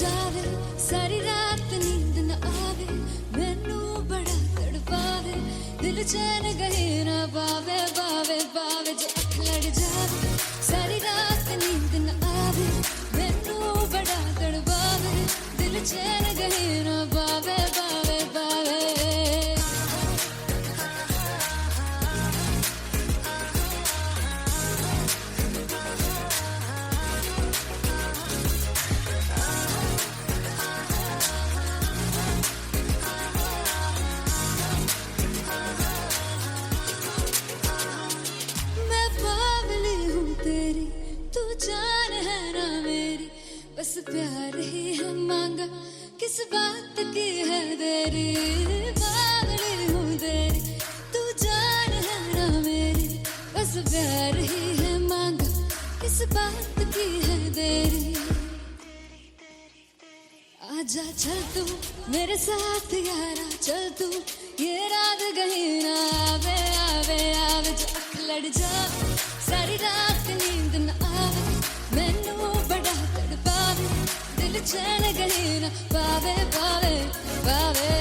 जावे सारी रात नींद न आवे मैनू बड़ा तड़पावे दिल चैन गहे ना पावे पावे पावे जो अख लड़ जावे सारी रात नींद न आवे मैनू बड़ा तड़पावे दिल चैन गहे ना पावे पावे पावे जान है ना मेरी बस प्यार ही है मांगा किस बात की है देरी बावली हूँ तेरी तू जान है ना मेरी बस प्यार ही है मांगा किस बात की है देरी आजा चल तू मेरे साथ यारा चल तू ये रात कहीं ना आवे आवे आवे जो अख लड़ जावे सारी रात नींद न आवे मैनू बड़ा तड़पावे दिल चैन कहीं ना पावे पावे पावे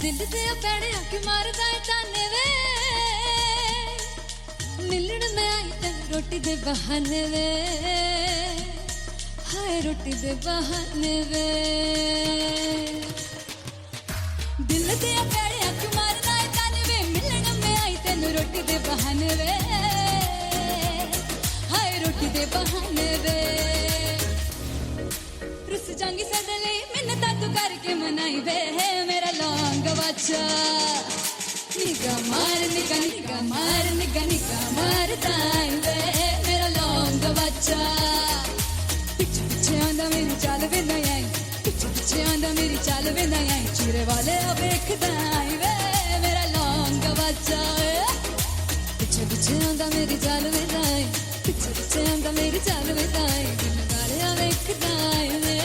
दिल दे पैड़े आके मारदा है ताने वे मिलन में आई तेन रोटी दे बहाने वे हाय रोटी दे बहाने वे दिल दे पैड़े आके मारदा है ताने वे मिलन में आई तेन रोटी दे बहाने वे हाय रोटी दे बहाने वे रुस जांगी सदले मिन्नता तू करके मनाई वे मेरा लौंग बच्चा निगा मार ताई वे मेरा लौंग बच्चा पीछे पीछे आंदा मेरी चाल वे नहीं आई पीछे पीछे आंदा मेरी चाल वे नहीं आई चीरे वाले अब देखदा आई वे मेरा लौंग बच्चा पीछे पीछे आंदा मेरी चाल वे नहीं आई पीछे पीछे आंदा मेरी चाल वे नहीं आई दिल वाले अब देखदा आई वे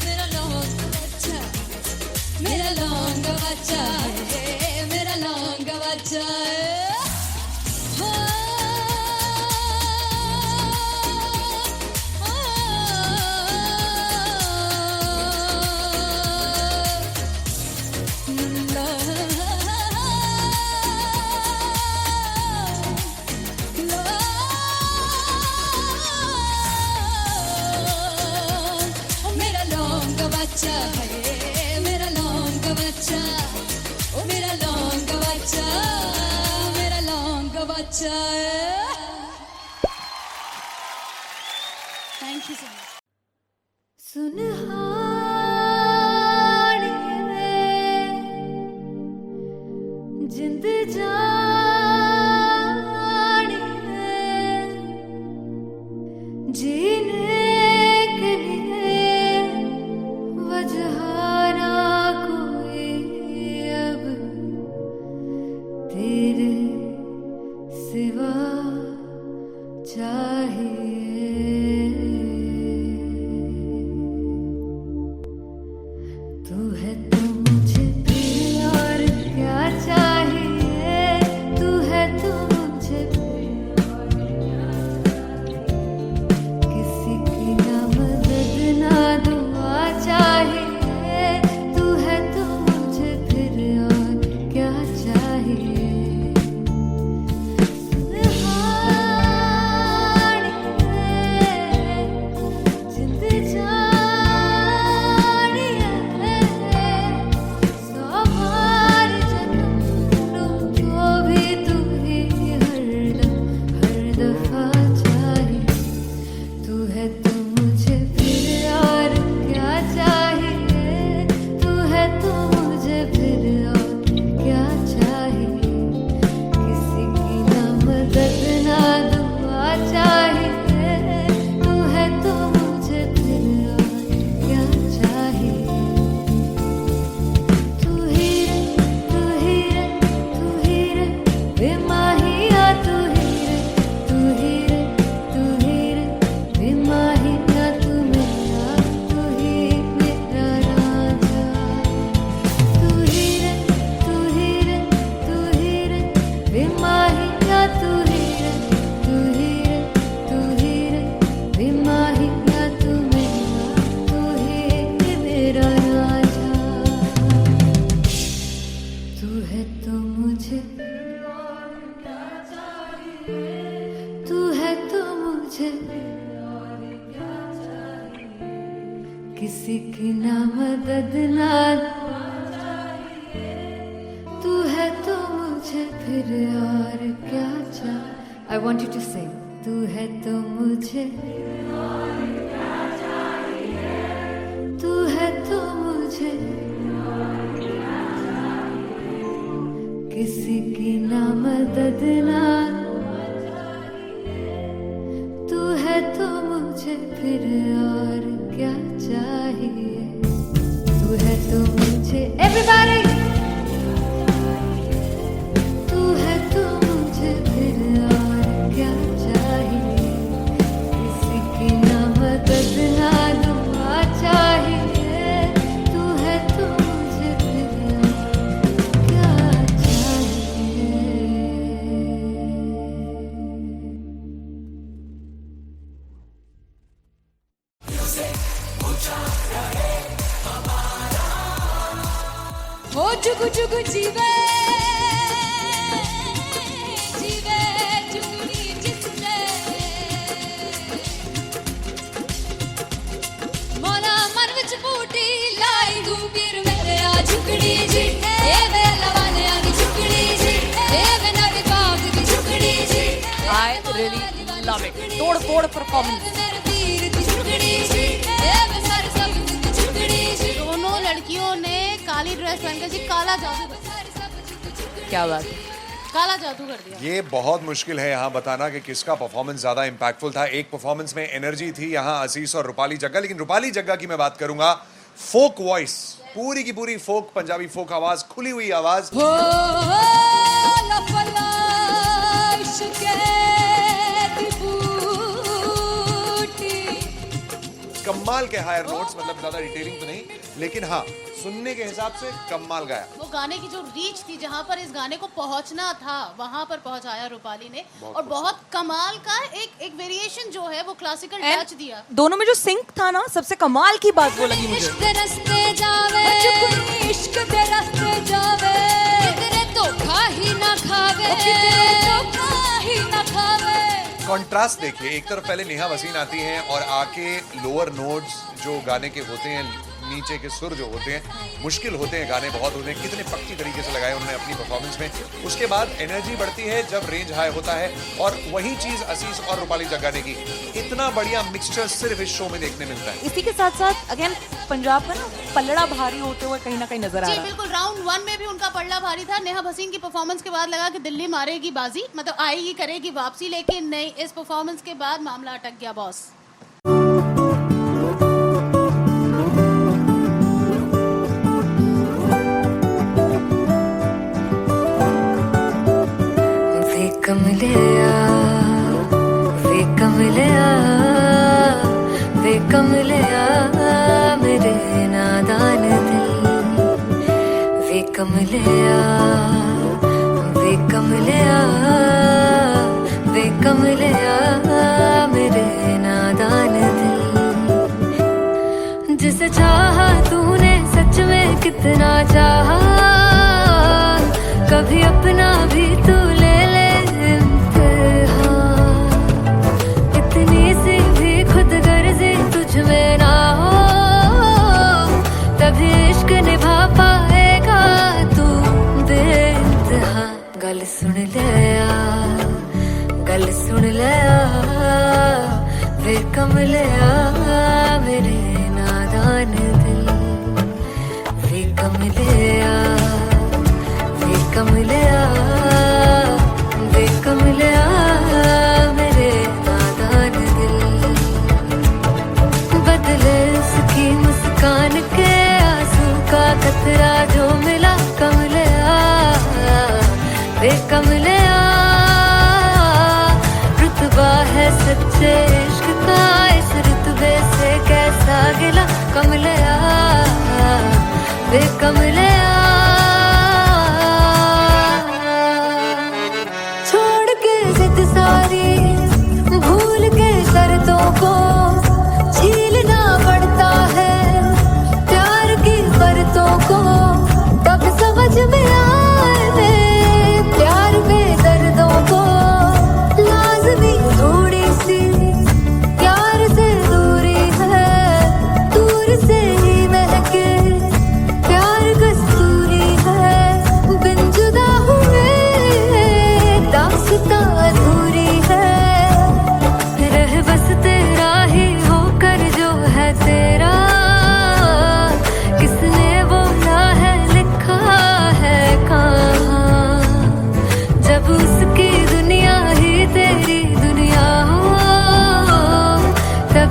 मेरा लौंग बच्चा मेरा लौंग बच्चा मेरा लौंग बच्चा मेरा लौंग बच्चा है मेरा लौंग बच्चा ओ मेरा लौंग बच्चा मेरा लौंग बच्चा thank you so much Sunhani जिंद जानी जीने के लिए वजह ना कोई अब तेरे सिवा चाहिए तू है तो मुझे फिर और क्या चाहिए तू है तो मुझे फिर और क्या चाहिए किसी की ना मदद ना तू है तो मुझे फिर और क्या चाहिए. I want you to sing. तू है तो मुझे तू है तो मुझे किसी की ना मदद ना तू है तो मुझे फिर और क्या चाहिए. तू है तो मुझे everybody तू है तो मुझे फिर और क्या चाहिए. किसी की ना मदद ना दुआ चाहिए. तू है तो मुझे फिर और क्या चाहिए. ओ जुगु जुगु जीवे जीवे जुगनी जिसने मोला मन विच बूटी लाई गुबीर मेरे आ झुकड़ी जी ए वे लवाने आगी झुकड़ी जी ए वे नवी बाग दी झुकड़ी जी. I really love it. तोड़ performance. मेरे वीर दी झुकड़ी जी ए वे सारे सब दी झुकड़ी जी. दोनों लड़कियों ने काली ड्रेस पहनकर जी काला जादू कर दिया. क्या बात है. काला जादू कर दिया. ये बहुत मुश्किल है यहाँ बताना कि किसका परफॉर्मेंस ज्यादा इम्पैक्टफुल था. एक परफॉर्मेंस में एनर्जी थी यहाँ असीस और रूपाली जग्गा, लेकिन रूपाली जग्गा की मैं बात करूंगा. फोक वॉइस, पूरी की पूरी फोक, पंजाबी फोक आवाज, खुली हुई आवाज. हो लफला इश्क़े दी बूटी. कमाल के हायर नोट्स, मतलब ज्यादा डिटेलिंग तो नहीं, लेकिन हाँ सुनने के हिसाब से कमाल गाया. वो गाने की जो रीच थी, जहाँ पर इस गाने को पहुंचना था वहां पर पहुंचाया रूपाली ने. और बहुत कमाल का एक वेरिएशन जो है वो क्लासिकल टच दिया. दोनों में जो सिंक था ना, सबसे कमाल की बात वो लगी मुझे. इश्क दे रस्ते जावे इश्क दे रस्ते जावे कितने धोखा ही ना खावे कितने धोखा ही ना खावे. कॉन्ट्रास्ट देखिए, एक तरफ पहले नेहा वसीन आती हैं और आके लोअर नोट्स जो गाने के होते हैं, नीचे के सुर जो होते हैं, मुश्किल होते हैं, गाने बहुत होते हैं, कितने पक्की तरीके से लगाए उन्होंने अपनी परफॉर्मेंस में. उसके बाद एनर्जी बढ़ती है जब रेंज हाई होता है, और वही चीज असीस और रूपाली जग्गा ने की. इतना बढ़िया मिक्सचर सिर्फ इस शो में देखने मिलता है. इसी के साथ साथ अगेन पंजाब का ना पल्लड़ा भारी होते हुए कहीं ना कहीं नजर आ जी रहा है. बिल्कुल. राउंड 1 में भी उनका पल्ला भारी था. नेहा भसीन की परफॉर्मेंस के बाद लगा कि दिल्ली मारेगी बाजी, मतलब आएगी करेगी वापसी, लेकिन नहीं, इस परफॉर्मेंस के बाद मामला अटक गया बॉस. कमलिया वे कमलिया वे कमलिया मेरे नादान दिल. वे कमलिया वे कमलिया वे कमलिया मेरे नादान दिल. जिसे चाहा तूने सच में कितना चाहा, कभी अपना भी तू ले ले इम्तिहान. इतनी सी भी खुद गर्जी तुझ में ना हो, तभी इश्क निभा पाएगा तू बेइंतहा. गल सुन ले आ, गल सुन ले आ, वे कमलिया मेरे नादान दिल. वे कमलिया वे कमलिया वे कमलिया मेरे नादान दिल. बदले उसकी मुस्कान के आंसू का कतरा जो मिला कमलिया वे कमलिया. रुतबा है सच्चे इश्क का, इस रुतबे से कैसा गिला कमलिया वे कमलिया.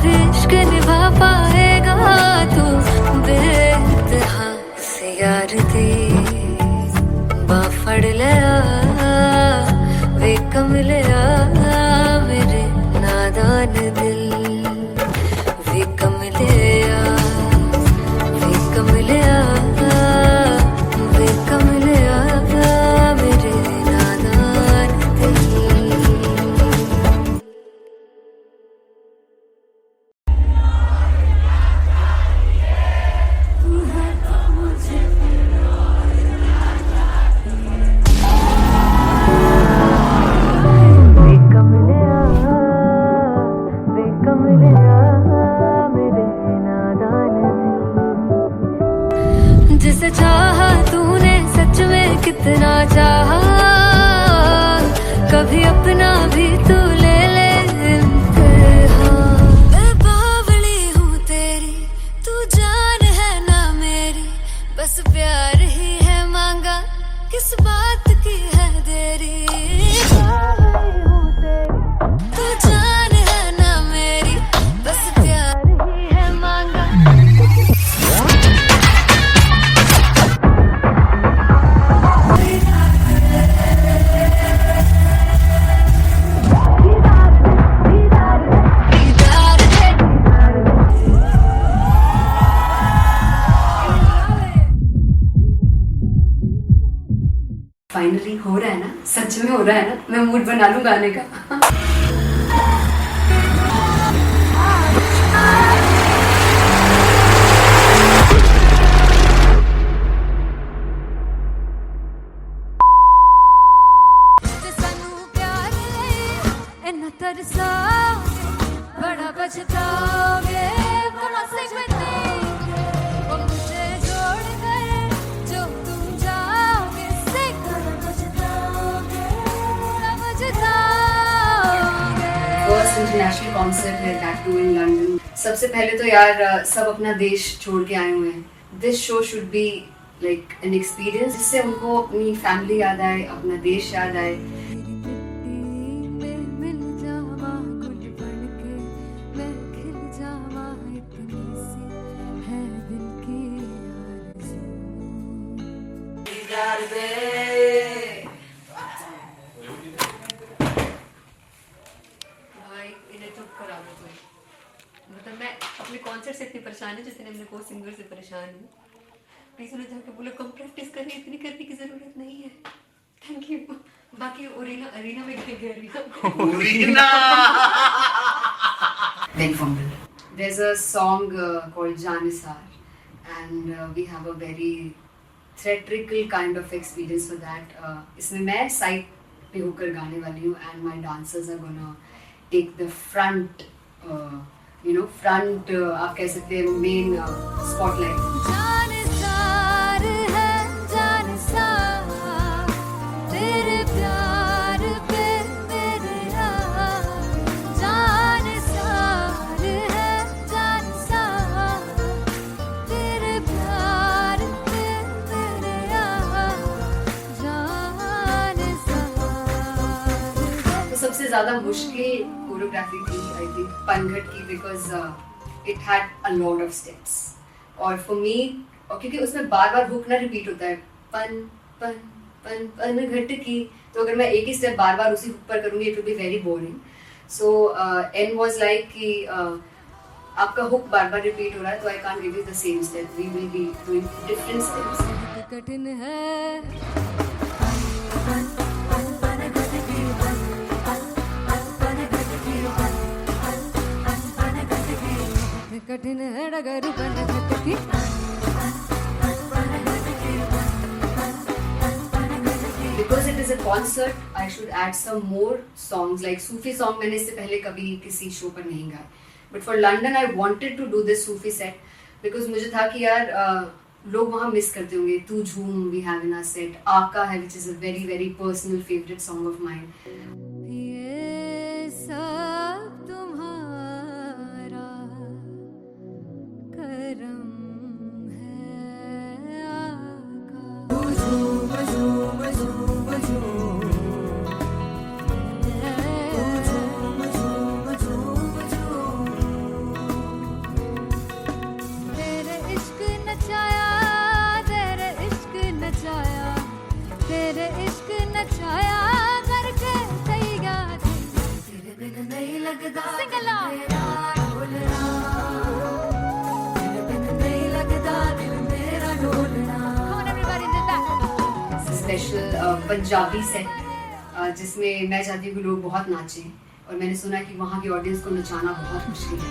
कभी इश्क निभा पाएगा तू बेइंतहा से यार दी बाफड़ लिया वे कमलिया मेरे नादान दिल वे कमलिया वे कमलिया वे कमलिया मेरे नादान दिल। जिसे चाहा तूने सच में कितना चाहा कभी अपना भी तू ले ले इम्तिहान। मैं बावली हूँ तेरी तू जान है ना मेरी बस प्यार ही है मांगा किस बात की है देरी। बावली हूँ तेरी तू जान है ना मेरी बस प्यार ही है मांगा। फाइनली हो रहा है ना, सच में हो रहा है ना, मैं मूड बना लूं गाने का। बड़ा पछताओगे कहाँ से बचेंगे वो मुझे छोड़ कर जो तुम जाओगे से कहाँ पछताओगे फर्स्ट इंटरनेशनल कॉन्सर्ट है दैट टू इन लंदन। सबसे पहले तो यार सब अपना देश छोड़ के आए हुए हैं। This show should be like an experience जिससे उनको अपनी फैमिली याद आए, अपना देश याद आए। भाई इन्हें चुप करा दो तुम। मतलब मैं अपने कॉन्सर्ट से इतनी परेशान हूँ जितने अपने को सिंगर से परेशान हूँ। प्लीज उन्हें जाके बोलो कम प्रैक्टिस करनी, इतनी करने की जरूरत नहीं है। Thank you. बाकी अरीना में गए arena Big Fumble. There's a song called Janisar and we have a very theatrical kind of experience for that. इसमें मैं साइड पे होकर गाने वाली हूँ and my dancers are gonna take the front, front आप कह सकते हैं main spotlight. जानसार है जानसार तेरे प्यार पे मेरे जानसार है जानसार तेरे प्यार पे मेरे जानसार। तो सबसे ज़्यादा मुश्किल कोरियोग्राफी थी आई थिंक पनघट की because it had a lot of steps और फॉर मी क्योंकि उसमें बार बार हुक ना रिपीट होता है पन पन पन पनघट की, तो अगर मैं एक ही स्टेप बार बार उसी हुक पर करूँगी it will be very boring. So an was like कि आपका हुक बार बार रिपीट हो रहा है तो I can't give you the same step, we will be doing different steps. कठिन है कठिन है डगर बनघट की Because it is a concert, I should add some more songs like Sufi song. मैंने इससे पहले कभी किसी शो पर नहीं गाया, but for London I wanted to do this Sufi set because मुझे था कि यार लोग वहाँ मिस करते होंगे। तू झूम we have in our set, आका है which is a very very personal favorite song of mine. ये सब तुम्हारा करम है आका। झूम झूम झूम झूम झूम झूम झूम झूम स्पेशल पंजाबी सेट जिसमें मैं चाहती हूँ कि लोग बहुत नाचें, और मैंने सुना कि वहाँ की ऑडियंस को नचाना बहुत मुश्किल है।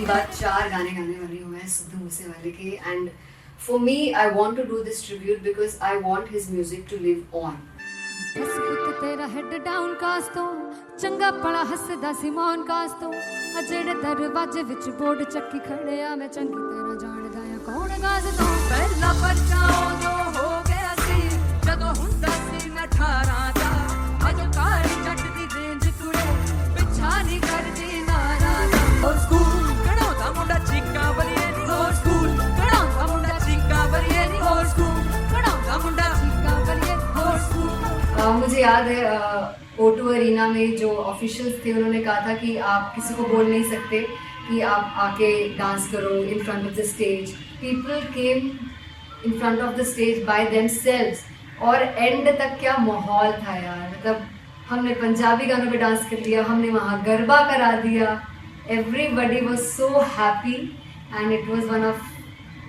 बात 4 गाने गाने वाली हूँ मैं सिद्धू मूसेवाले के, and for me I want to do this tribute because I want his music to live on. बस पुੱਤ तेरा हेड डाउन कास तो चंगा पड़ा हसदा सिमोन कास तो आ जेड़े दरवाजे विच बोर्ड चक्की खड़े आ मैं चंगी तरह जानदा आ कौन गाज तो पहला पर्चा जो हो गया सी जदों हुंदा सी मैं 18 दा अज काली जट दी रेंज कुड़े पिछा नहीं करदी नाराज हो स्कूल कढ़ाउंदा मुंडा चीका बलिए नी हो स्कूल कढ़ाउंदा मुंडा चीका बलिए नी हो स्कूल कढ़ाउंदा मुंडा चीका बलिए हो स्कूल। मुझे याद है O2 अरीना में जो ऑफिशियल्स थे उन्होंने कहा था कि आप किसी को बोल नहीं सकते कि आप आके डांस करो in front of the stage. People came in front of the stage by themselves, और एंड तक क्या माहौल था यार, मतलब हमने पंजाबी गानों पे डांस कर लिया, हमने वहाँ गरबा करा दिया, everybody was so happy and it was one of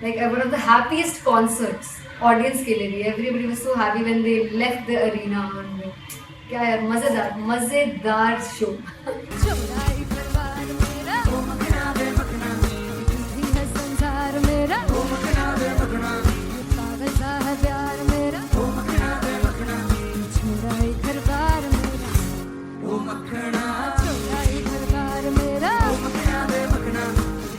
the happiest concerts audience के लिए भी। Everybody was so happy when they left the arena. क्या यार, मजेदार शो। चौराई परिवार मेरा ओ मखना वे मखना भी है संसार मेरा ओ मखना वे मखना पागल सा है प्यार मेरा ओ मखना वे मखना चौराई परिवार मेरा ओ मखना चौराई परिवार मेरा ओ मखना वे मखना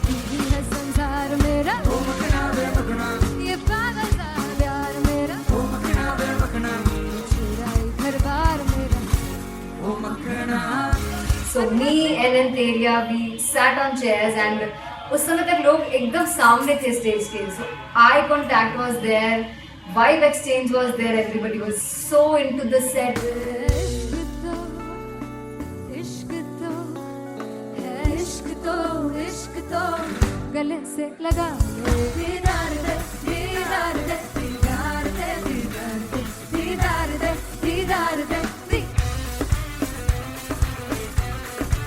भी है संसार मेरा ओ मखना वे मखना ये पागल सा है प्यार मेरा ओ मखना वे मखना चौराई परिवार मेरा। So me and Anteria, we sat on chairs and उस समय तक लोग एकदम सामने थे स्टेज के, so eye contact was there, vibe exchange was there, everybody was so into the set. इश्क तो है इश्क तो गले से लगा ले दीदार दे दीदार दे दीदार दे दीदार दे दीदार दे।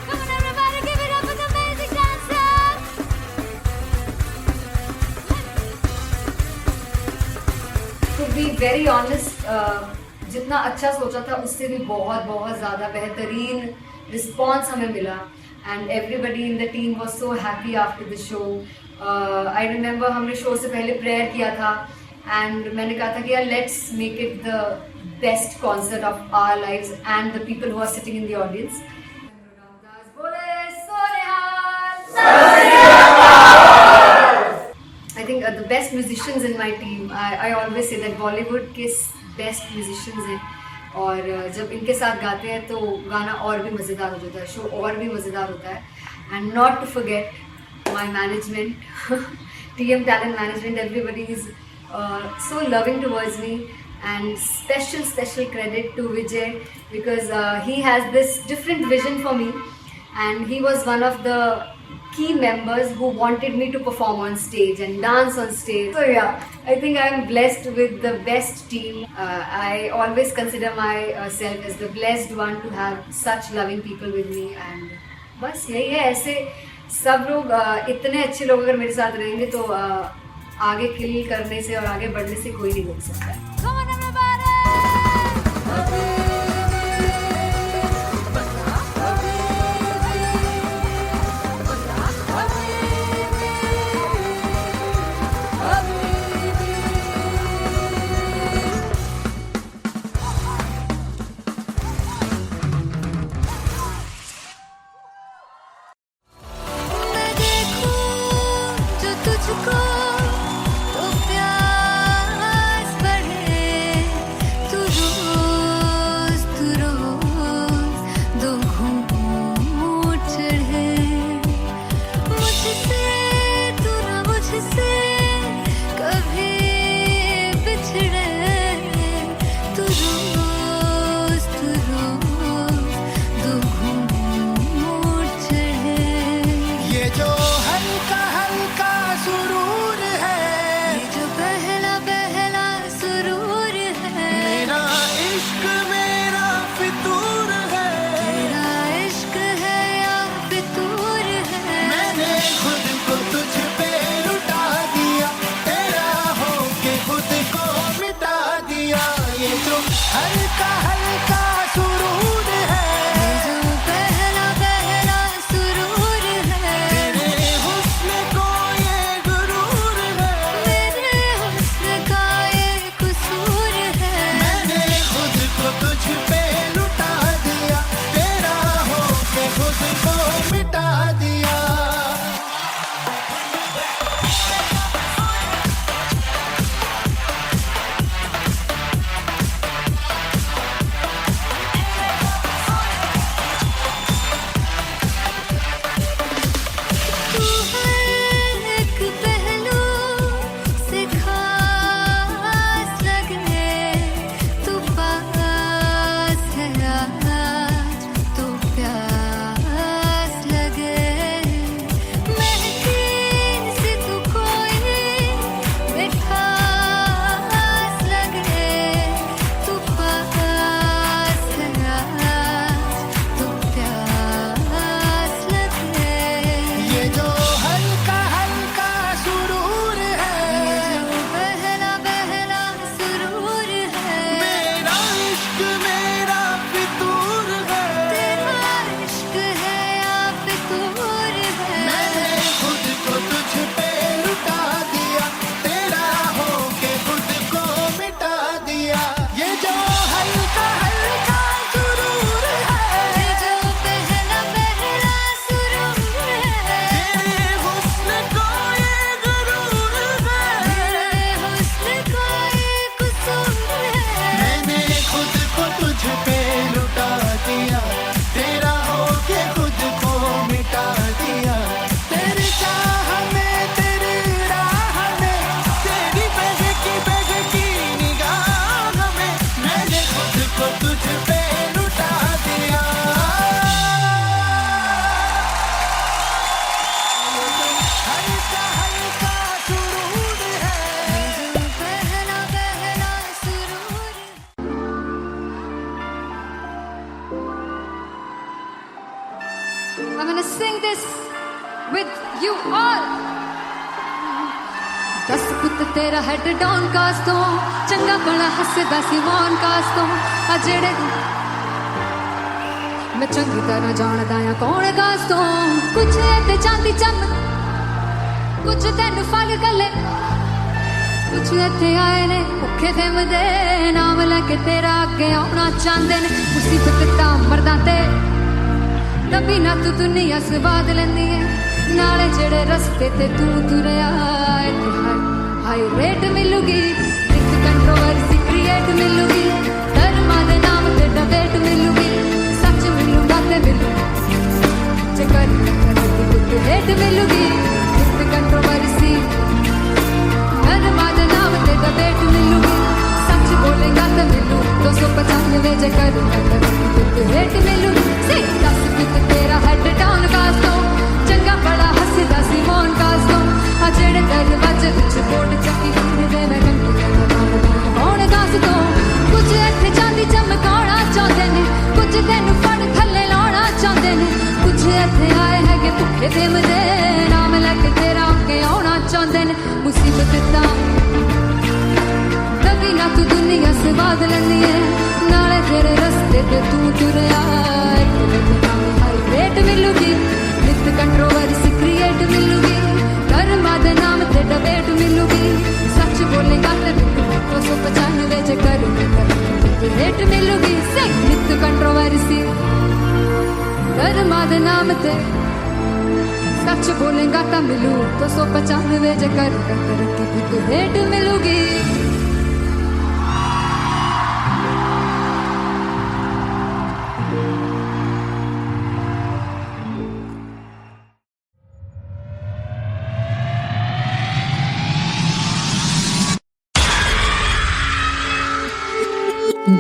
Come on everybody, give it up for the amazing dancers. To be very honest, जितना अच्छा सोचा था उससे भी बहुत ज़्यादा बेहतरीन रिस्पॉन्स हमें मिला, and everybody in the team was so happy after the show. I remember हमने शो से पहले प्रेयर किया था, एंड मैंने कहा था कि यार let's make it the best concert of our lives and the people who are sitting in the audience. I think the best musicians in my team, I always say that Bollywood के best musicians हैं, और जब इनके साथ गाते हैं तो गाना और भी मज़ेदार हो जाता है, शो और भी मज़ेदार होता है। And not to forget my management, TM Talent Management, everybody is so loving towards me, and special credit to Vijay because he has this different vision for me, and he was one of the key members who wanted me to perform on stage and dance on stage. So yeah, I think I am blessed with the best team. I always consider myself as the blessed one to have such loving people with me, and बस यही है। ऐसे सब लोग इतने अच्छे लोग अगर मेरे साथ रहेंगे तो आगे किल करने से और आगे बढ़ने से कोई नहीं रोक सकता है। Come on everybody. मेरा और दस पुत तेरा हेड डाउन कास्ट तो चंगा बड़ा हसदा सी मौन कास्ट तो आ जेड़े मैं चंगी तरह जानदा आ कौन कास्ट तो कुछ ते चांदी चम कुछ तेन फल गले कुछ इत्थे आए ने भुखे ते मदे नाम लेके तेरा अगे आना चाहते ने मुसीबत ता मरदा ते तभी ना तू दुनिया स्वाद लेंदी है नाले जेड़े रस्ते ते तू तुरया हाई रेट मिलूगी एक कंट्रोवर्सी क्रिएट मिलूगी धर्मा दे नाम ते डिबेट मिलूगी सच मिलूगा ते मिलू चकर कुछ रेट मिलूगी एक कंट्रोवर्सी धर्मा दे नाम ते डिबेट मिलूगी सच बोलेगा ते मिलू 295 जे करूंगा ते रेट मिलूगी से 10 पित तेरा हेड डाउन कास्तो चंगा बड़ा हसदा सी मौन कास्तो आ जेड़े दरवाजे विच बोर्ड चक्की दे मैं कौन कास्तो कुछ इत्थे चांदी चमकाना चाहते ने कुछ तेनू फड़ थल्ले लाना चाहते ने कुछ इत्थे आए हैगे भुखे ते मदे नाम लेके तेरा अगे आना चाहते ने मुसीबत ता तभी ना तू दुनिया स्वाद लेंदी है नाले तेरे रस्ते ते तू तुरया रेट मिलूगी नित कंट्रोवर्सी क्रिएट मिलूगी कर्मा दे नाम ते डिबेट मिलूगी सच बोलेगा ते मिलू 295 जे करूंगा रेट मिलूगी से नित कंट्रोवर्सी कर्मा दे नाम ते सच बोलेगा ता मिलू 295 जे करूंगा तरक्की रेट मिलूगी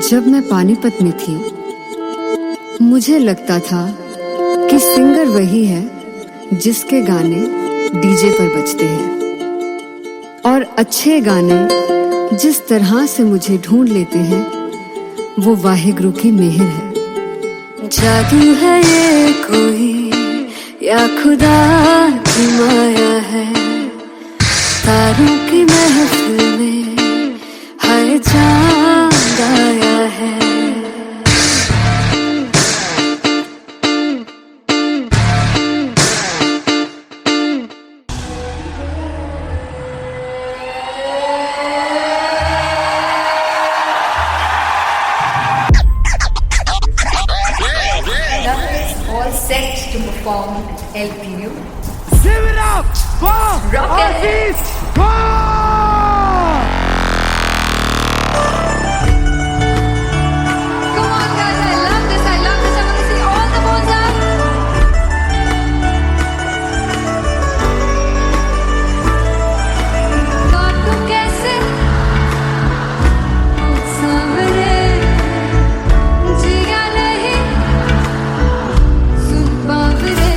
जब मैं पानीपत में थी मुझे लगता था कि सिंगर वही है जिसके गाने डीजे पर बजते हैं और अच्छे गाने जिस तरह से मुझे ढूंढ लेते हैं वो वाहिगुरु की मेहर है। जादू है ये कोई या खुदा की माया है तारों की महफिल में हर चांद आया है। All set to perform LPU. Give it up for Artist Come on guys, I love this. I want to see all the balls up. काटू कैसे सामने जिया नहीं सुन पावरे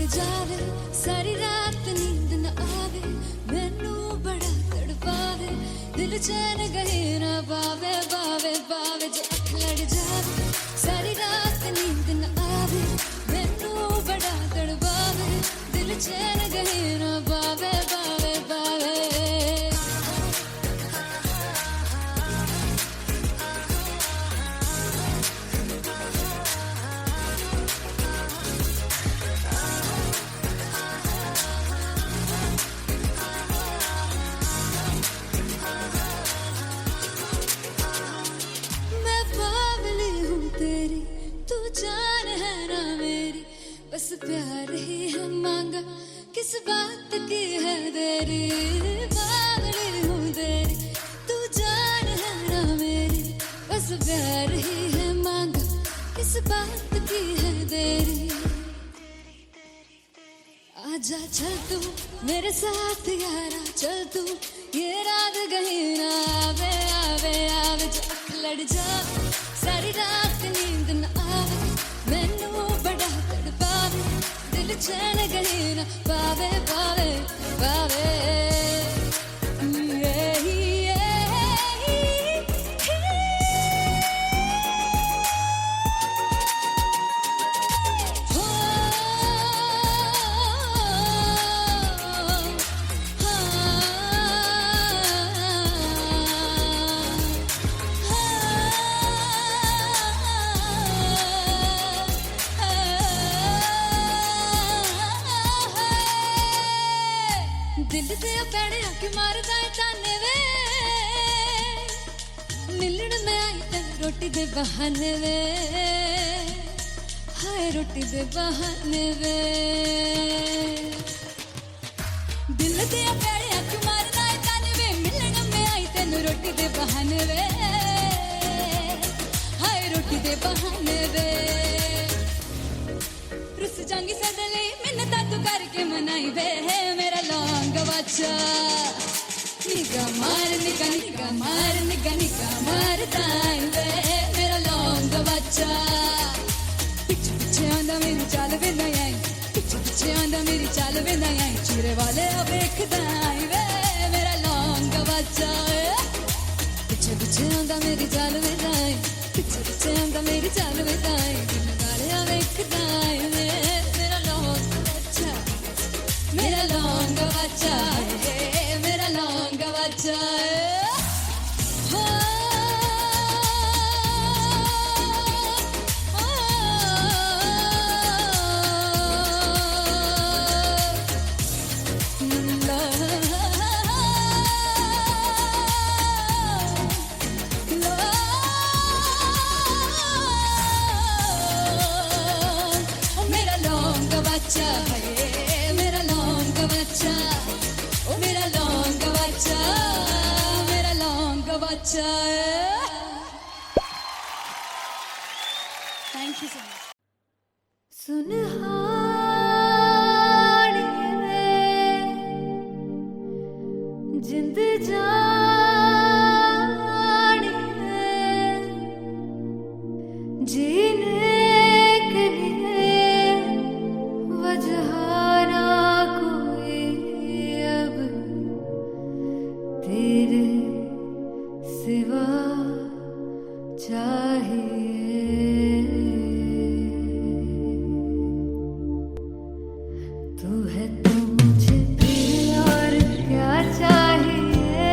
लड़ जावे सारी रात नींद न आवे मैनू बड़ा तड़पावे दिल चैन गहे ना पावे पावे पावे जो अख लड़ जावे सारी रात नींद न आवे मैनू बड़ा तड़पावे दिल चैन गहे ना पावे पावे पावे जान है ना मेरी बस प्यार ही है मांगा किस बात की है देरी बावली हूँ तेरी तू जान है ना मेरी बस प्यार ही है मांगा किस बात की है देरी आजा चल तू मेरे साथ यारा चल तू ये रात कहीं ना आवे आवे आवे जो अख लड़ जा सारी रात नींद न आवे मैनू बड़ा तड़पावे दिल चैन कहीं ना पावे पावे पावे दिल ते पैड़े आके मारदा है ताने वे मिलन में आई तेन रोटी दे बहाने वे हाय रोटी दे बहाने वे दिल ते पैड़े आके मारदा है ताने वे मिलन में आई तेन रोटी दे बहाने वे हाय रोटी दे बहाने वे रुस जांगी सदले मिन्नता तू करके मनाई वे मेरा लौंग बच्चा निगा मार ताई वे मेरा लौंग बच्चा पिछे पिछे आंदा मेरी चाल वे ना आई पिछे पिछे आंदा मेरी चाल वे ना आई चूरे वाले वेखदा आई वे मेरा लौंग बच्चा पिछे पिछे आंदा मेरी चाल वे ना आई पिछे पिछे आंदा मेरी चाल वे ना आई दिन वाले वेखदा आई वे मेरा लौंग बच्चा मेरा लौंग बच्चा मेरा लौंग बच्चा मेरा लौंग बच्चा मेरा लौंग बच्चा ओ मेरा लौंग बच्चा मेरा लौंग बच्चा thank you so much Sunhani जिंद जानी जीने के लिए वजह ना कोई अब तेरे सिवा चाहिए तू है तो मुझे और क्या चाहिए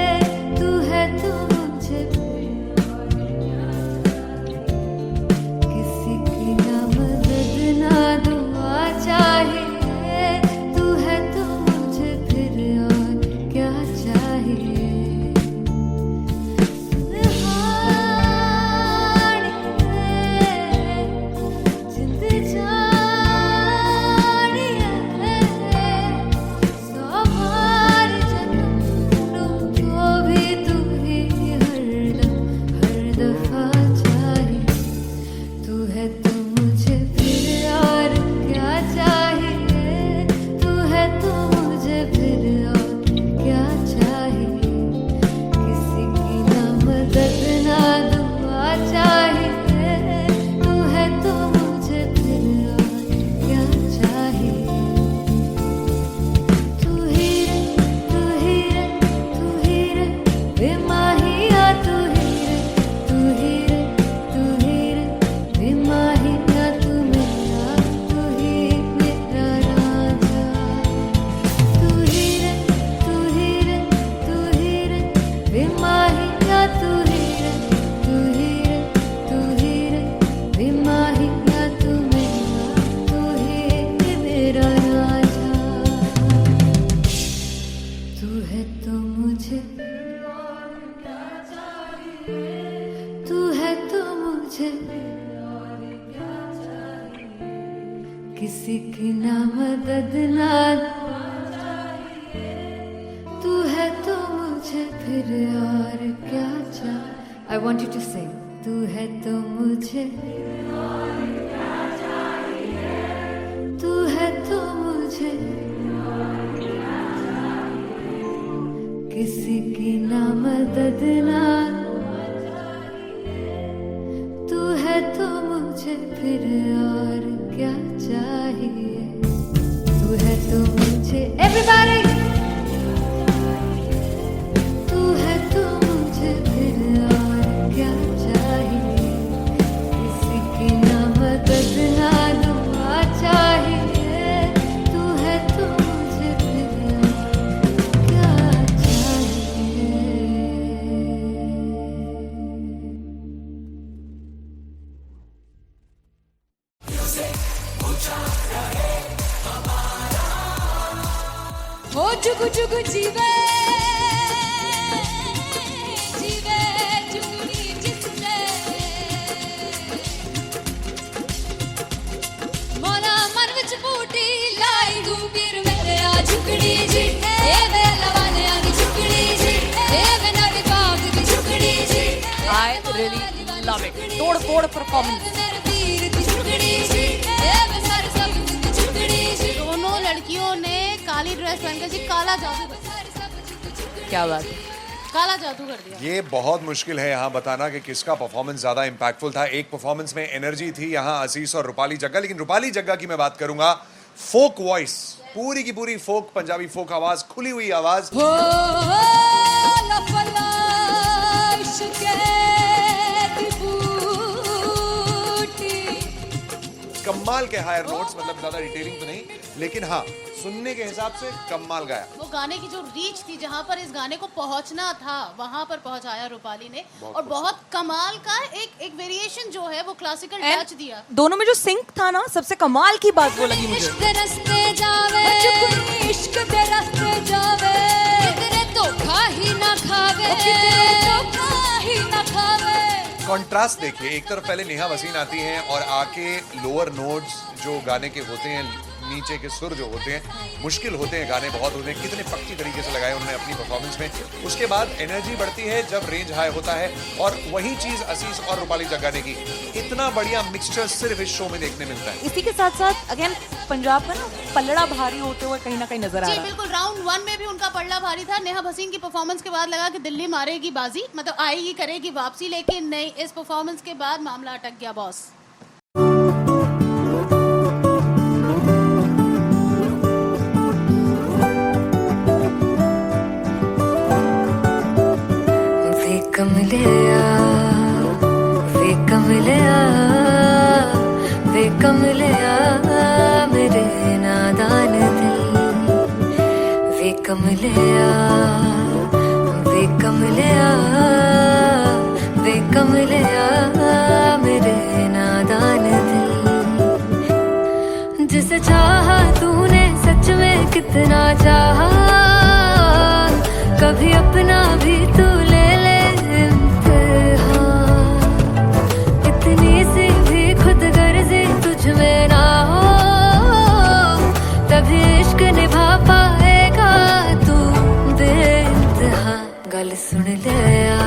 किसी की ना मदद ना तू है तो मुझे फिर और क्या चाह। I want you to sing. तू है तो मुझे तू है तो मुझे किसी की ना मदद ना तू है तो मुझे फिर और क्या चाहिए। तू है तो मुझे everybody तू है तो मुझे फिर और क्या चाहिए। किसी की ना मदद ना दुआ चाहिए। तू है तो मुझे फिर और क्या चाहिए। हो जुगु जुगु जीवे जीवे जुगनी जिसने मोरा मन विच बूटी लाई गुबीर मेरे आ झुकड़ी जी ए वे लवाने आगी झुकड़ी जी ए वे नवी बाग की झुकड़ी जी I really love it. तोड़ फोड़ परफॉर्मेंस। मेरे पीर की झुकड़ी जी ए वे सर सब की झुकड़ी जी दोनों लड़कियों ने काली ड्रेस पहनकर जी काला जादू कर दिया। क्या बात है। काला जादू कर दिया। ये बहुत मुश्किल है यहाँ बताना कि किसका परफॉर्मेंस ज्यादा इंपैक्टफुल था। एक परफॉर्मेंस में एनर्जी थी यहाँ असीस और रूपाली जग्गा, लेकिन रूपाली जग्गा की मैं बात करूंगा फोक वॉइस, पूरी की पूरी फोक, पंजाबी फोक आवाज, खुली हुई आवाज। हो लफला इश्क़े दी बूटी कमाल के हायर नोट्स, मतलब ज्यादा डिटेलिंग तो नहीं, लेकिन हाँ सुनने के हिसाब से कमाल गाया। वो गाने की जो रीच थी, जहाँ पर इस गाने को पहुंचना था वहां पर पहुंचाया रूपाली ने। और बहुत कमाल का एक वेरिएशन जो है वो क्लासिकल टच दिया। दोनों में जो सिंक था ना, सबसे कमाल की बात वो लगी मुझे। इश्क दे रस्ते जावे चुकुनी इश्क दे रस्ते जावे किधरे धोखा ही ना खावे धोखा ही ना खावे। कॉन्ट्रास्ट देखिए, एक तरफ पहले नेहा वसीन आती हैं और आके लोअर नोट्स जो गाने के होते हैं, नीचे के सुर जो होते हैं, मुश्किल होते हैं, गाने बहुत होते हैं, कितने पक्की तरीके से लगाए उन्होंने अपनी परफॉर्मेंस में। उसके बाद एनर्जी बढ़ती है जब रेंज हाई होता है, और वही चीज असीस और रूपाली जग्गा ने की। इतना बढ़िया मिक्सचर सिर्फ इस शो में देखने मिलता है। इसी के साथ साथ अगेन पंजाब का ना पल्लड़ा भारी होते हुए कहीं ना कहीं नजर आ जी रहा है। बिल्कुल, राउंड 1 में भी उनका पल्ला भारी था। नेहा भसीन की परफॉर्मेंस के बाद लगा कि दिल्ली मारेगी बाजी, मतलब आएगी करेगी वापसी, लेकिन नहीं, इस परफॉर्मेंस के बाद मामला अटक गया बॉस। वे कमलिया मेरे नादान दिल। वे कमलिया मेरे नादान दिल। जिसे चाहा तूने सच में कितना चाहा, कभी अपना भी तू ले ले इम्तिहान। इतनी सी भी खुद गर्जी तुझ में ना हो, तभी इश्क निभा पाएगा तू बेइंतहा। गल सुन लिया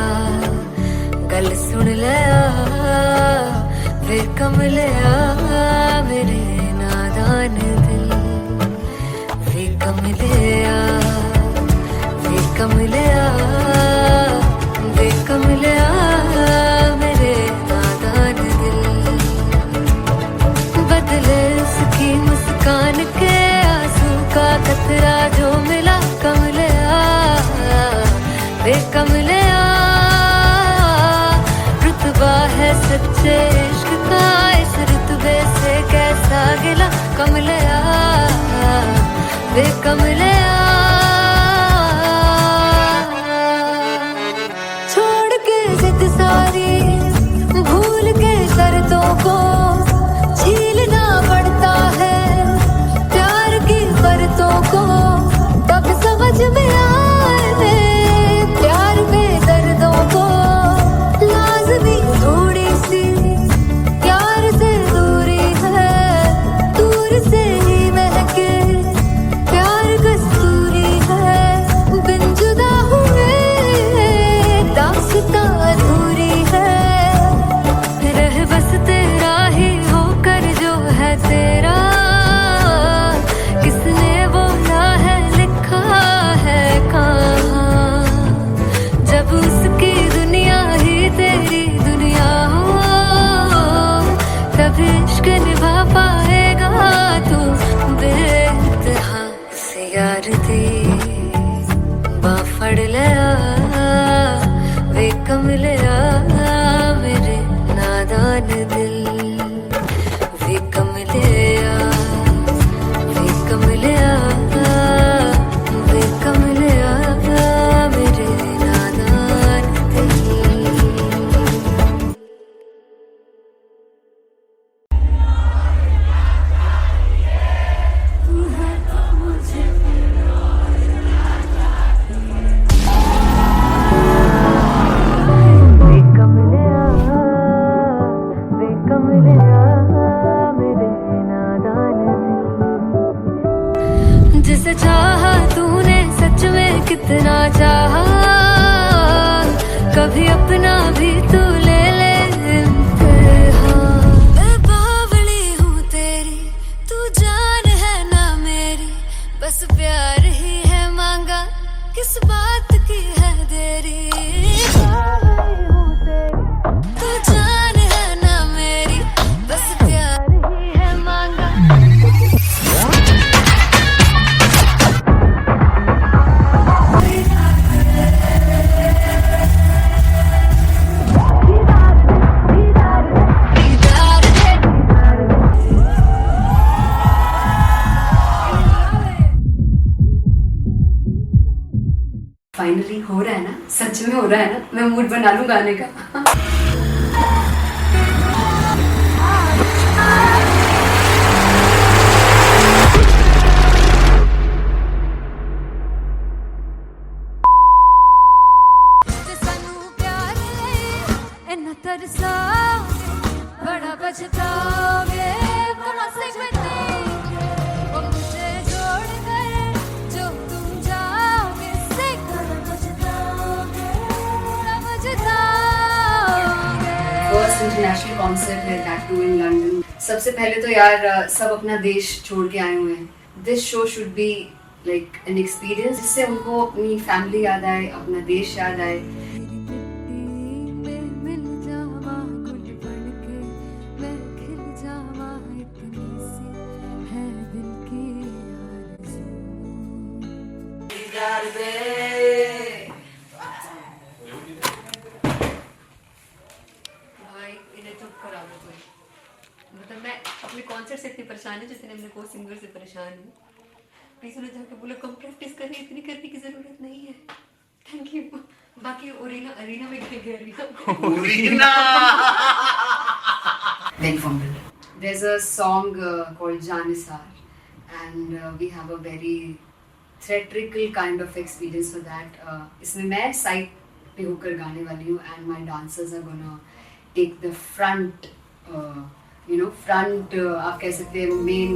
वे कमलिया मेरे नादान दिल। वे कमलिया मेरे नादान दिल। बदले उसकी मुस्कान के आंसू का कतरा जो मिला कमलिया वे कमलिया। रुतबा है सच्चे इश्क का, इस रुतबे से कैसा गिला कमलिया वे कमलिया। छोड़ के जिद सारी, भूल के शर्तों को, झीलना पड़ता है प्यार की बरतों को। तब समझ में आए प्यार में दर्दों को, लाज़मी थोड़ी सी प्यार से दूरी है, दूर से जिसे चाहा तूने सच में कितना चाहा, कभी अपना भी तू ले ले इम्तिहान। मैं बावली हूँ तेरी, तू जान है ना मेरी, बस प्यार ही है मांगा, किस बात की है देरी। बावली हूँ तेरी, तू जान है ना मेरी, बस प्यार ही है मांगा। फाइनली हो रहा है ना, सच में हो रहा है ना, मैं मूड बना लूं गाने का। बड़ा पछताओगे, बड़ा सिमटेंगे, वो मुझे छोड़ कर जो तुम जाओगे, बड़ा पछताओगे, बड़ा पछताओगे। फर्स्ट इंटरनेशनल कॉन्सर्ट है, दैट टू इन लंदन। सबसे पहले तो यार सब अपना देश छोड़ के आए हुए हैं। This show should be like an experience, जिससे उनको अपनी फैमिली याद आए, अपना देश याद आए। भाई इन्हें चुप करा दो कोई। मतलब मैं अपने कॉन्सर्ट से इतनी परेशान हूँ जितने अपने को सिंगर से परेशान हूँ। प्लीज उन्हें जाके बोलो कम प्रैक्टिस करनी, इतनी करने की जरूरत नहीं है। Thank you. बाकी अरीना में गए arena Then fumble. There's a song called Janisar, and we have a very theatrical kind of experience for that. इसमें मैं साइड पे होकर गाने वाली हूँ, and my dancers are gonna take the front, front आप कह सकते हैं main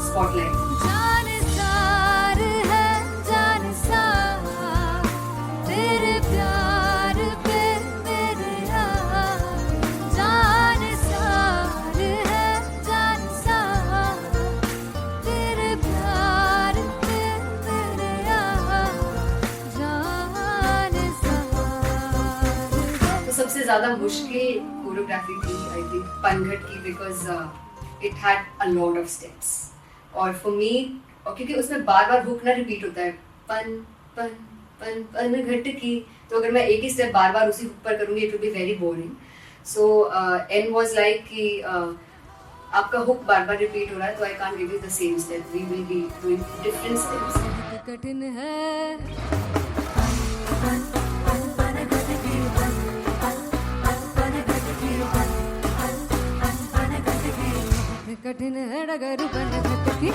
spotlight. जानिसार है जानिसार, तेरे प्यार पे मेरे यार। जानिसार है जानिसार, तेरे प्यार पे मेरे यार। जानिसार। तो सबसे ज़्यादा मुश्किल कोरियोग्राफी थी आई थिंक पनघट की, because it had a lot of steps. और फॉर मी, और क्योंकि उसमें बार बार हुक ना रिपीट होता है, पन पन पन पन घट की, तो अगर मैं एक ही स्टेप बार बार उसी हुक पर करूंगी it will be very boring. So an was like कि आपका हुक बार बार रिपीट हो रहा है, तो I can't give you the same step, we will be doing different steps. कठिन है कठिन है डगर पनघट की।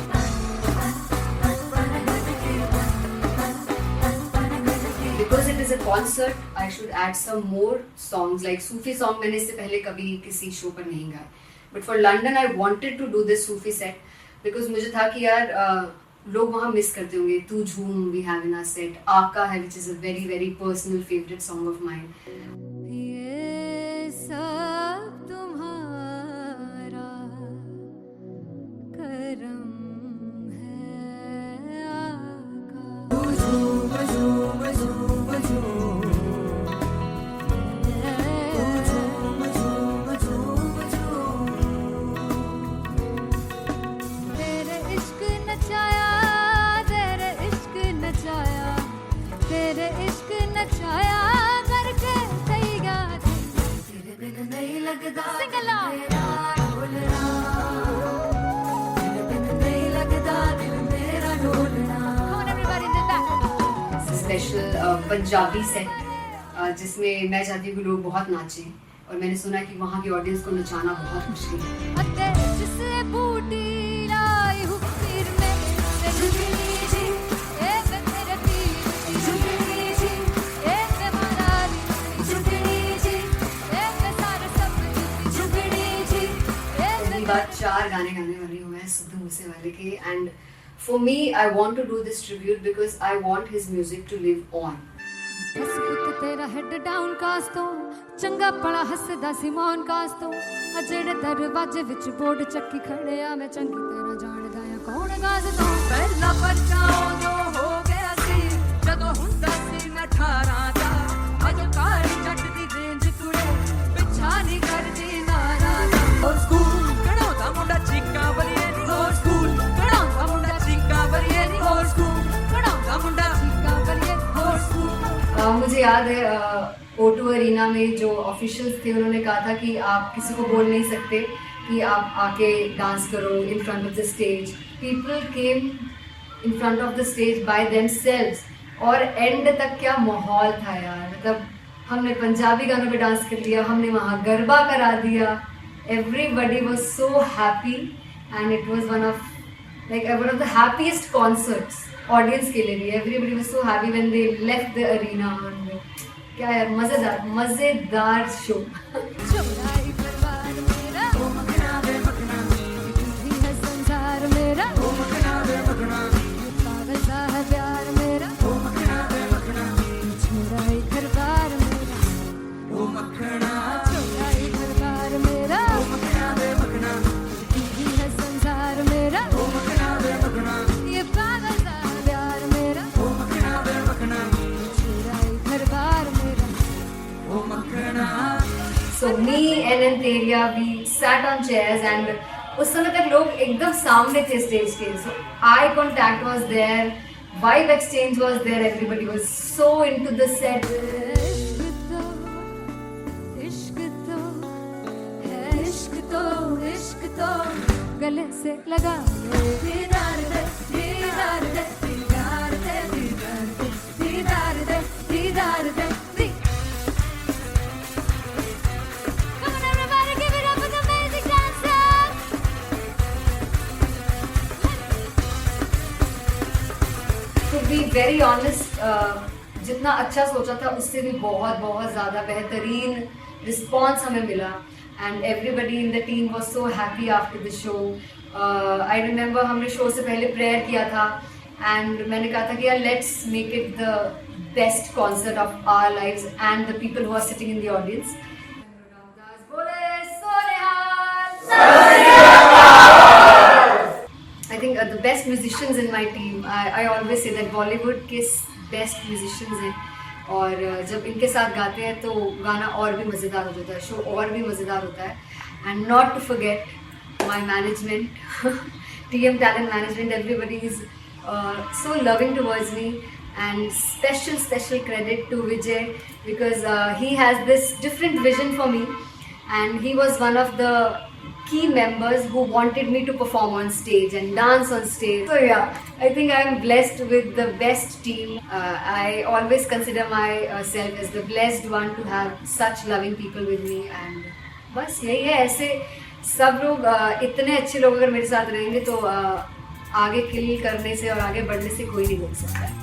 Because it is a concert, I should add some more songs, like Sufi song मैंने इससे पहले कभी किसी शो पर नहीं गाया। But for London I wanted to do this Sufi set because मुझे था कि यार लोग वहाँ मिस करते होंगे। तू झूम we have in our set, आका है which is a very very personal favorite song of mine. ये सब तुम्हारा करम है आका। झूम झूम झूम झूम, झूम झूम झूम झूम। तेरे इश्क नचाया, तेरे इश्क नचाया, तेरे इश्क नचाया करके सैया। तेरे बिन नहीं लगदा सिंगला ढोलना, तेरे बिन नहीं लगदा दिल मेरा ढोलना। Come on everybody, do that. Special Punjabi set जिसमें मैं चाहती हूँ कि लोग बहुत नाचें, और मैंने सुना कि वहाँ की ऑडियंस को नचाना बहुत मुश्किल है। जिससे बूटी लाई हूँ सिर में, झुमरी जी एक मेरे तीर, झुमरी जी एक मारा ली, झुमरी जी एक सारे सब, झुमरी जी। पहली बार 4 गाने गाने वाली हूँ मैं सिद्धू मूसेवाले के, and for me, I want to do this tribute because I want his music to live on. बस पुੱਤ ਤੇਰਾ ਹੈਡ ਡਾਊਨ ਕਾਸ ਤੋਂ ਚੰਗਾ ਭਲਾ ਹੱਸਦਾ ਸੀ ਮੌਨ ਕਾਸ ਤੋਂ ਆ ਜਿਹੜੇ ਦਰਵਾਜ਼ੇ ਵਿੱਚ ਬੋਰਡ ਚੱਕੀ ਖੜਿਆ ਮੈਂ ਚੰਗੀ ਤਰ੍ਹਾਂ ਜਾਣਦਾ ਆ ਕੌਣ ਗਾਜ਼ ਤੋਂ ਪਹਿਲਾ ਬੱਚਾ ਉਦੋਂ ਹੋ ਗਿਆ ਸੀ ਜਦੋਂ ਹੁੰਦਾ ਸੀ ਮੈਂ 18 ਦਾ ਅਜੇ ਕਾਲੀ ਜੱਟ ਦੀ ਰੇਂਜ ਕੁੜੇ ਪਿੱਛਾ ਨਹੀਂ ਕਰਦੀ ਨਾਰਾ ਦਾ ਹੋਰ ਸਕੂਲ ਕਢਾਉਂਦਾ ਮੁੰਡਾ ਚੀਕਾਂ ਬਲੀਏ ਨੀ ਹੋਰ ਸਕੂਲ ਕਢਾਉਂਦਾ ਮੁੰਡਾ ਚੀਕਾਂ ਬਲੀਏ ਨੀ ਹੋਰ ਸਕੂਲ ਕਢਾਉਂਦਾ ਮੁੰਡਾ ਚੀਕਾਂ ਕਰੀਏ ਹੋਰ ਸਕੂਲ मुझे याद है O2 अरीना में जो ऑफिशियल्स थे उन्होंने कहा था कि आप किसी को बोल नहीं सकते कि आप आके डांस करो in front of the stage. People came in front of the stage by themselves और एंड तक क्या माहौल था यार. मतलब हमने पंजाबी गानों पे डांस कर लिया, हमने वहाँ गरबा करा दिया. Everybody was so happy and it was one of the happiest concerts audience के लिए भी. Everybody was so happy when they left the arena. क्या यार मजेदार शो. चौराई परिवार मेरा ओ मखना वे मखना तू है संसार मेरा ओ मखना वे मखना पागल सा है प्यार मेरा ओ मखना वे मखना चौराई परिवार मेरा ਉਹ ਮੱਖਣਾ चौराई परिवार मेरा ਉਹ ਮੱਖਣਾ ਵੇ मखना तू है संसार मेरा ਉਹ मखना वे मखना ये पागल सा है प्यार मेरा ਉਹ मखना वे मखना चौराई परिवार मेरा ਉਹ मखना So me and Antelia, we sat on chairs and उस समय तक लोग एकदम सामने थे स्टेज के. So eye contact was there, vibe exchange was there, everybody was so into the set. इश्क तो है इश्क तो इश्क तो गले से लगा दीदार दे दीदार दे दीदार दे दीदार दे दीदार दे. Come on everybody, give it up for the amazing dancers. To be very honest, जितना अच्छा सोचा था उससे भी बहुत बहुत ज़्यादा बेहतरीन रिस्पॉन्स हमें मिला. And everybody in the team was so happy after the show. I remember हमने शो से पहले प्रेयर किया था एंड मैंने कहा था कि यार let's make it the best concert of our lives and the people who are sitting in the audience. I think the best musicians in my team, I always say that Bollywood के best musicians हैं और जब इनके साथ गाते हैं तो गाना और भी मज़ेदार हो जाता है, शो और भी मज़ेदार होता है. And not to forget my management, TM Talent Management, everybody is so loving towards me. And special credit to Vijay because he has this different vision for me and he was one of the key members who wanted me to perform on stage and dance on stage. So yeah, I think I am blessed with the best team. I always consider myself as the blessed one to have such loving people with me. And बस यही है. ऐसे सब लोग इतने अच्छे लोग अगर मेरे साथ रहेंगे तो आगे किल करने से और आगे बढ़ने से कोई नहीं रोक सकता है.